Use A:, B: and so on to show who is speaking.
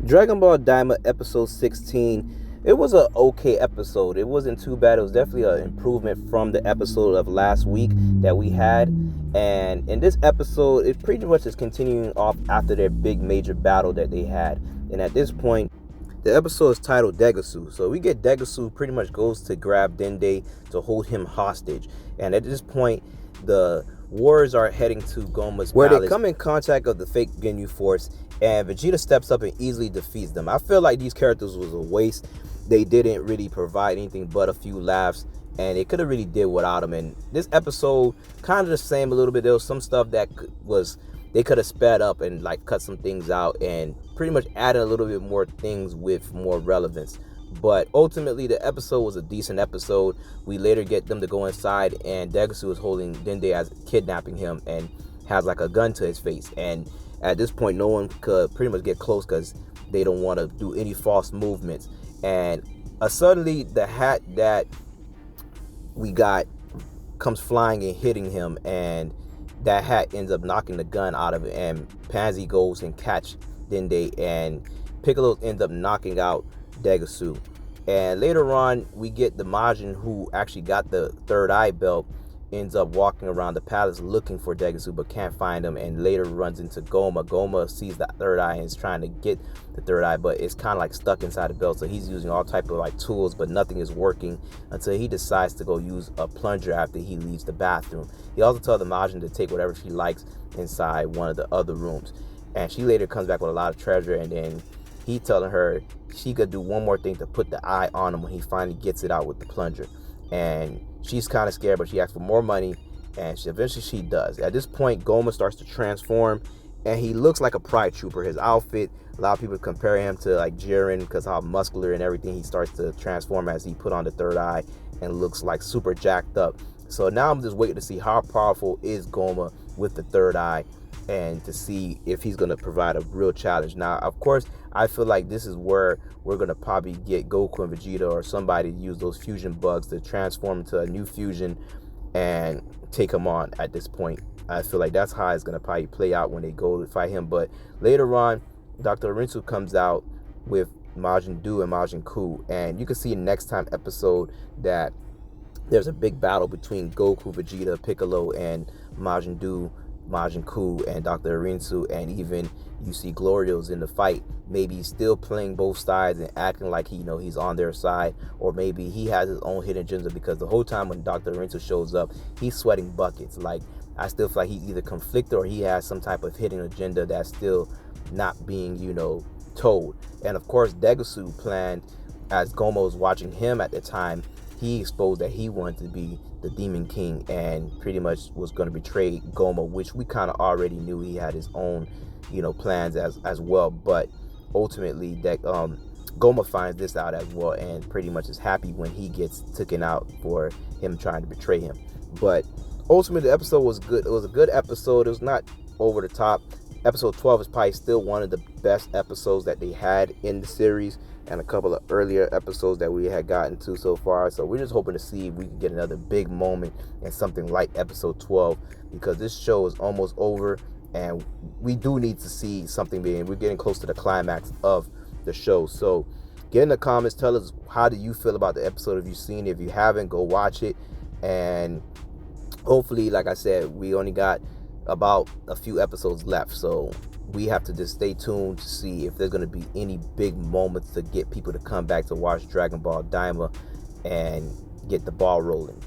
A: Dragon Ball Daima episode 16. It was a okay episode. It wasn't too bad. It was definitely an improvement from the episode of last week that we had. And in this episode, it pretty much is continuing off after their big major battle that they had. And at this point, the episode is titled Degasu. So we get Degasu pretty much goes to grab Dende to hold him hostage. And at this point, the warriors are heading to Gomah's where palace, they come in contact of the fake Ginyu Force, and Vegeta steps up and easily defeats them. I feel like these characters was a waste. They didn't really provide anything but a few laughs, and they could have really did without them. And this episode kind of the same a little bit. There was some stuff that was they could have sped up and like cut some things out and pretty much added a little bit more things with more relevance. But ultimately, the episode was a decent episode. We later get them to go inside, and Degasu is holding Dende as kidnapping him and has like a gun to his face. And at this point, no one could pretty much get close because they don't want to do any false movements. And suddenly, the hat that we got comes flying and hitting him, and that hat ends up knocking the gun out of it. And Pansy goes and catch Dende, and Piccolo ends up knocking out Degasu. And later on, we get the Majin who actually got the third eye belt ends up walking around the palace looking for Degasu but can't find him, and later runs into Gomah. Gomah sees the third eye and is trying to get the third eye, but it's kind of like stuck inside the belt, so he's using all type of like tools, but nothing is working until he decides to go use a plunger after he leaves the bathroom. He also tells the Majin to take whatever she likes inside one of the other rooms, and she later comes back with a lot of treasure, and then he telling her she could do one more thing to put the eye on him when he finally gets it out with the plunger. And she's kind of scared, but she asks for more money, and eventually she does. At this point, Gomah starts to transform, and he looks like a pride trooper. His outfit, a lot of people compare him to like Jiren because how muscular and everything. He starts to transform as he put on the third eye and looks like super jacked up. So now I'm just waiting to see how powerful is Gomah with the third eye, and to see if he's going to provide a real challenge. Now, of course, I feel like this is where we're going to probably get Goku and Vegeta or somebody to use those fusion bugs to transform into a new fusion and take him on at this point. I feel like that's how it's going to probably play out when they go to fight him. But later on, Dr. Rinsu comes out with Majin Buu and Majin Ku, and you can see in next time episode that there's a big battle between Goku, Vegeta, Piccolo, and Majin Buu, Majin Ku, and Dr. Rinsu, and even you see Glorio's in the fight. Maybe he's still playing both sides and acting like he's on their side, or maybe he has his own hidden agenda, because the whole time when Dr. Rinsu shows up, he's sweating buckets. Like, I still feel like he's either conflicted or he has some type of hidden agenda that's still not being, told. And of course, Degasu planned, as Gomah was watching him at the time, he exposed that he wanted to be the Demon King and pretty much was going to betray Gomah, which we kind of already knew he had his own, plans as well. But ultimately, that Gomah finds this out as well, and pretty much is happy when he gets taken out for him trying to betray him. But ultimately, the episode was good. It was a good episode. It was not over the top. Episode 12 is probably still one of the best episodes that they had in the series, and a couple of earlier episodes that we had gotten to so far. So we're just hoping to see if we can get another big moment in something like episode 12, because this show is almost over and we do need to see something big. We're getting close to the climax of the show. So get in the comments, tell us how do you feel about the episode. If you've seen it, if you haven't, go watch it. And hopefully, like I said, we only got about a few episodes left, so we have to just stay tuned to see if there's going to be any big moments to get people to come back to watch Dragon Ball Daima and get the ball rolling.